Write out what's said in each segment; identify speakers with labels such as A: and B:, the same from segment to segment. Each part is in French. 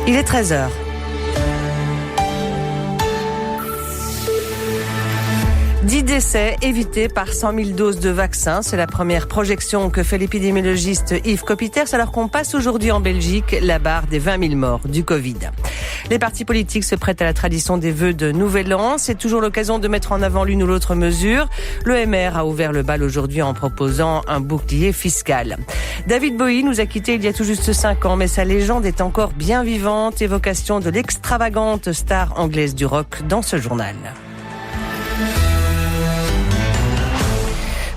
A: Il est 13h. « 10 décès évités par 100 000 doses de vaccins ». C'est la première projection que fait l'épidémiologiste Yves Copiters, alors qu'on passe aujourd'hui en Belgique la barre des 20 000 morts du Covid. Les partis politiques se prêtent à la tradition des vœux de Nouvel An. C'est toujours l'occasion de mettre en avant l'une ou l'autre mesure. L'EMR a ouvert le bal aujourd'hui en proposant un bouclier fiscal. David Bowie nous a quittés il y a tout juste 5 ans, mais sa légende est encore bien vivante. Évocation de l'extravagante star anglaise du rock dans ce journal.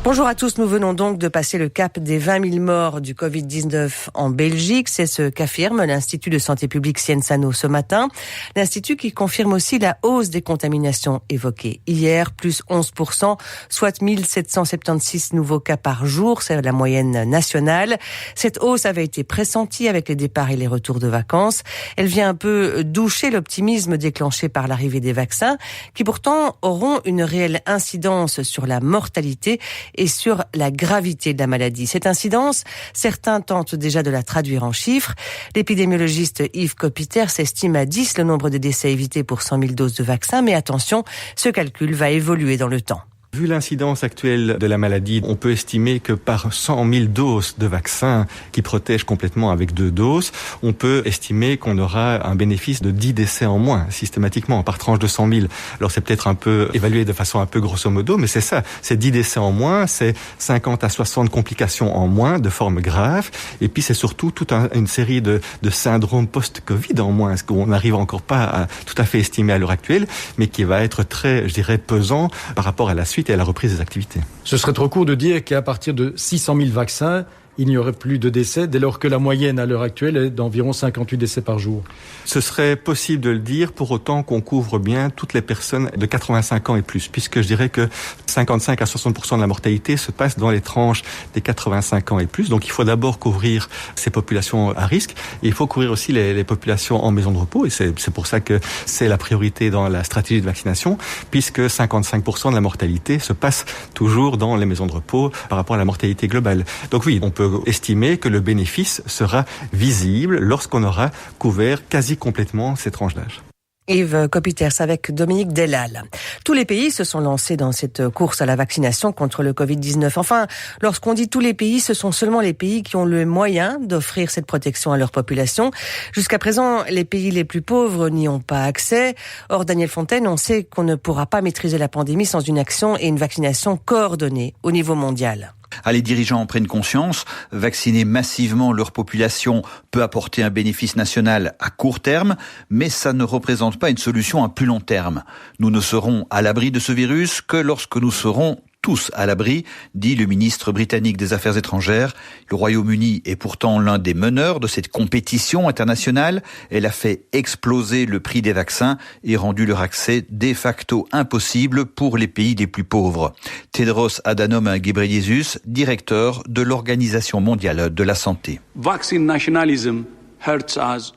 A: Bonjour à tous, nous venons donc de passer le cap des 20 000 morts du Covid-19 en Belgique. C'est ce qu'affirme l'Institut de santé publique Siensano ce matin. L'Institut qui confirme aussi la hausse des contaminations évoquées hier, plus 11%, soit 1776 nouveaux cas par jour, c'est la moyenne nationale. Cette hausse avait été pressentie avec les départs et les retours de vacances. Elle vient un peu doucher l'optimisme déclenché par l'arrivée des vaccins, qui pourtant auront une réelle incidence sur la mortalité et sur la gravité de la maladie. Cette incidence, certains tentent déjà de la traduire en chiffres. L'épidémiologiste Yves Copiters estime à 10 le nombre de décès évités pour 100 000 doses de vaccins, mais attention, ce calcul va évoluer dans le temps.
B: Vu l'incidence actuelle de la maladie, on peut estimer que par 100 000 doses de vaccins qui protègent complètement avec 2 doses, on peut estimer qu'on aura un bénéfice de 10 décès en moins, systématiquement, par tranche de 100 000. Alors c'est peut-être un peu évalué de façon un peu grosso modo, mais c'est ça. C'est 10 décès en moins, c'est 50 à 60 complications en moins de forme grave, et puis c'est surtout toute une série de syndromes post-Covid en moins, ce qu'on n'arrive encore pas à tout à fait estimer à l'heure actuelle, mais qui va être très, je dirais, pesant par rapport à la suite et à la reprise des activités.
C: Ce serait trop court de dire qu'à partir de 600 000 vaccins, il n'y aurait plus de décès, dès lors que la moyenne à l'heure actuelle est d'environ 58 décès par jour.
B: Ce serait possible de le dire, pour autant qu'on couvre bien toutes les personnes de 85 ans et plus, puisque je dirais que 55 à 60% de la mortalité se passe dans les tranches des 85 ans et plus. Donc il faut d'abord couvrir ces populations à risque, et il faut couvrir aussi les populations en maison de repos, et c'est pour ça que c'est la priorité dans la stratégie de vaccination, puisque 55% de la mortalité se passe toujours dans les maisons de repos par rapport à la mortalité globale. Donc oui, on peut estimer que le bénéfice sera visible lorsqu'on aura couvert quasi complètement ces tranches d'âge.
A: Yves Copiters avec Dominique Delal. Tous les pays se sont lancés dans cette course à la vaccination contre le Covid-19. Enfin, lorsqu'on dit tous les pays, ce sont seulement les pays qui ont le moyen d'offrir cette protection à leur population. Jusqu'à présent, les pays les plus pauvres n'y ont pas accès. Or, Daniel Fontaine, on sait qu'on ne pourra pas maîtriser la pandémie sans une action et une vaccination coordonnée au niveau mondial.
D: Les dirigeants en prennent conscience. Vacciner massivement leur population peut apporter un bénéfice national à court terme, mais ça ne représente pas une solution à plus long terme. Nous ne serons à l'abri de ce virus que lorsque nous serons tous à l'abri, dit le ministre britannique des Affaires étrangères. Le Royaume-Uni est pourtant l'un des meneurs de cette compétition internationale. Elle a fait exploser le prix des vaccins et rendu leur accès de facto impossible pour les pays les plus pauvres. Tedros Adhanom Ghebreyesus, directeur de l'Organisation mondiale de la santé.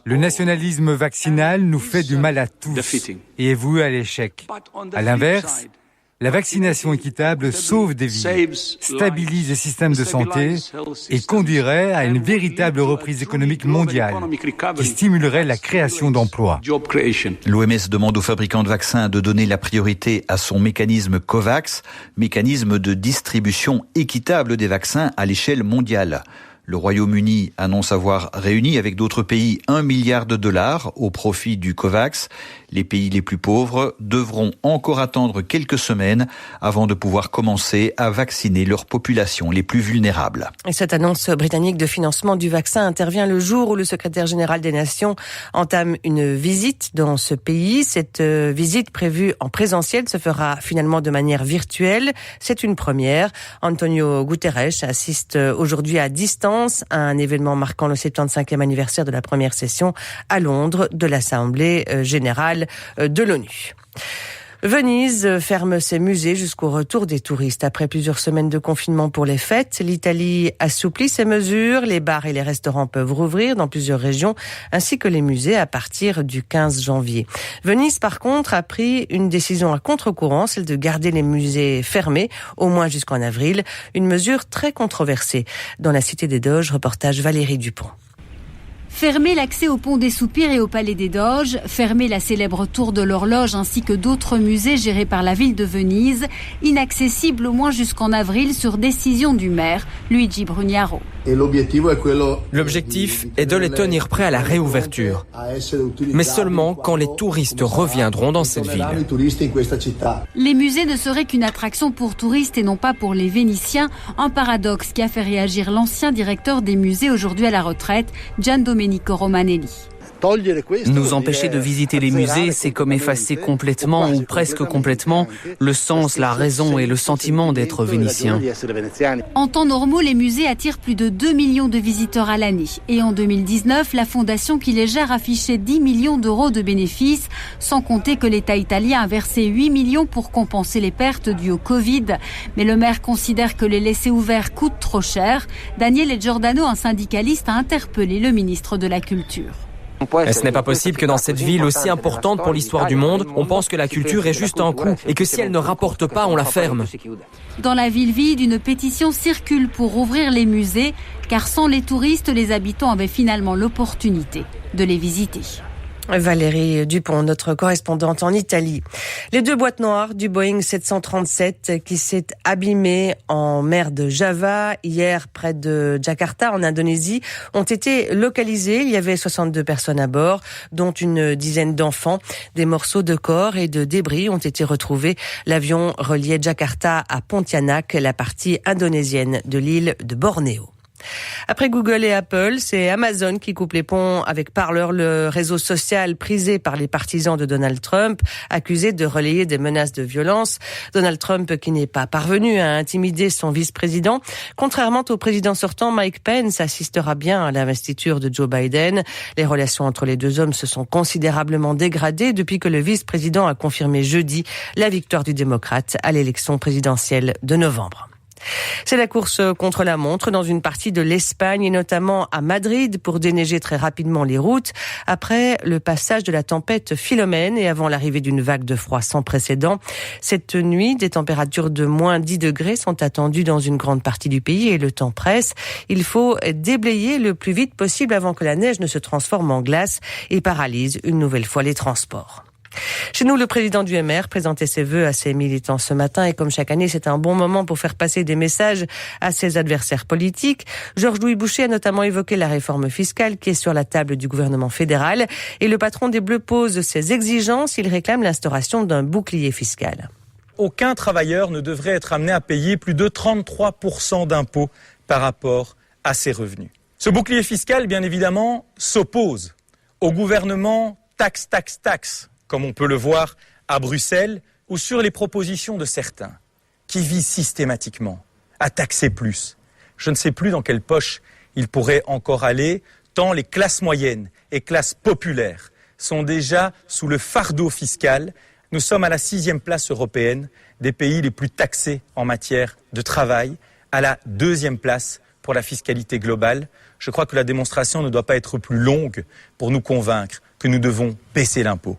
E: Le nationalisme vaccinal nous fait du mal à tous et est voué à l'échec. À l'inverse, la vaccination équitable sauve des vies, stabilise les systèmes de santé et conduirait à une véritable reprise économique mondiale qui stimulerait la création d'emplois.
D: L'OMS demande aux fabricants de vaccins de donner la priorité à son mécanisme COVAX, mécanisme de distribution équitable des vaccins à l'échelle mondiale. Le Royaume-Uni annonce avoir réuni avec d'autres pays 1 milliard de dollars au profit du COVAX. Les pays les plus pauvres devront encore attendre quelques semaines avant de pouvoir commencer à vacciner leurs populations les plus vulnérables.
A: Et cette annonce britannique de financement du vaccin intervient le jour où le secrétaire général des Nations entame une visite dans ce pays. Cette visite prévue en présentiel se fera finalement de manière virtuelle. C'est une première. Antonio Guterres assiste aujourd'hui à distance à un événement marquant le 75e anniversaire de la première session à Londres de l'Assemblée générale de l'ONU. Venise ferme ses musées jusqu'au retour des touristes. Après plusieurs semaines de confinement pour les fêtes, l'Italie assouplit ses mesures. Les bars et les restaurants peuvent rouvrir dans plusieurs régions, ainsi que les musées à partir du 15 janvier. Venise, par contre, a pris une décision à contre-courant, celle de garder les musées fermés, au moins jusqu'en avril. Une mesure très controversée. Dans la Cité des Doges, reportage Valérie Dupont.
F: Fermer l'accès au pont des Soupirs et au Palais des Doges, fermer la célèbre tour de l'horloge ainsi que d'autres musées gérés par la ville de Venise, inaccessible au moins jusqu'en avril sur décision du maire, Luigi Brugnaro.
G: L'objectif est de les tenir prêts à la réouverture, mais seulement quand les touristes reviendront dans cette ville.
F: Les musées ne seraient qu'une attraction pour touristes et non pas pour les Vénitiens, un paradoxe qui a fait réagir l'ancien directeur des musées aujourd'hui à la retraite, Gian Domenico Romanelli.
H: Nous empêcher de visiter les musées, c'est comme effacer complètement ou presque complètement le sens, la raison et le sentiment d'être vénitien.
F: En temps normaux, les musées attirent plus de 2 millions de visiteurs à l'année. Et en 2019, la fondation qui les gère affichait 10 millions d'euros de bénéfices, sans compter que l'État italien a versé 8 millions pour compenser les pertes dues au Covid. Mais le maire considère que les laisser ouverts coûtent trop cher. Daniele Giordano, un syndicaliste, a interpellé le ministre de la Culture.
G: Ce n'est pas possible que dans cette ville aussi importante pour l'histoire du monde, on pense que la culture est juste un coût et que si elle ne rapporte pas, on la ferme.
F: Dans la ville vide, une pétition circule pour ouvrir les musées, car sans les touristes, les habitants avaient finalement l'opportunité de les visiter.
A: Valérie Dupont, notre correspondante en Italie. Les 2 boîtes noires du Boeing 737 qui s'est abîmé en mer de Java hier près de Jakarta en Indonésie ont été localisées. Il y avait 62 personnes à bord, dont une dizaine d'enfants. Des morceaux de corps et de débris ont été retrouvés. L'avion reliait Jakarta à Pontianak, la partie indonésienne de l'île de Bornéo. Après Google et Apple, c'est Amazon qui coupe les ponts avec Parler, le réseau social prisé par les partisans de Donald Trump, accusé de relayer des menaces de violence. Donald Trump qui n'est pas parvenu à intimider son vice-président. Contrairement au président sortant, Mike Pence assistera bien à l'investiture de Joe Biden. Les relations entre les deux hommes se sont considérablement dégradées depuis que le vice-président a confirmé jeudi la victoire du démocrate à l'élection présidentielle de novembre. C'est la course contre la montre dans une partie de l'Espagne et notamment à Madrid pour déneiger très rapidement les routes après le passage de la tempête Philomène et avant l'arrivée d'une vague de froid sans précédent. Cette nuit, des températures de moins 10 degrés sont attendues dans une grande partie du pays et le temps presse. Il faut déblayer le plus vite possible avant que la neige ne se transforme en glace et paralyse une nouvelle fois les transports. Chez nous, le président du MR présentait ses vœux à ses militants ce matin et comme chaque année, c'est un bon moment pour faire passer des messages à ses adversaires politiques. Georges-Louis Boucher a notamment évoqué la réforme fiscale qui est sur la table du gouvernement fédéral et le patron des Bleus pose ses exigences. Il réclame l'instauration d'un bouclier fiscal.
I: Aucun travailleur ne devrait être amené à payer plus de 33% d'impôts par rapport à ses revenus. Ce bouclier fiscal, bien évidemment, s'oppose au gouvernement taxe, comme on peut le voir à Bruxelles, ou sur les propositions de certains, qui visent systématiquement à taxer plus. Je ne sais plus dans quelle poche il pourrait encore aller, tant les classes moyennes et classes populaires sont déjà sous le fardeau fiscal. Nous sommes à la 6e place européenne des pays les plus taxés en matière de travail, à la 2e place pour la fiscalité globale. Je crois que la démonstration ne doit pas être plus longue pour nous convaincre que nous devons baisser l'impôt.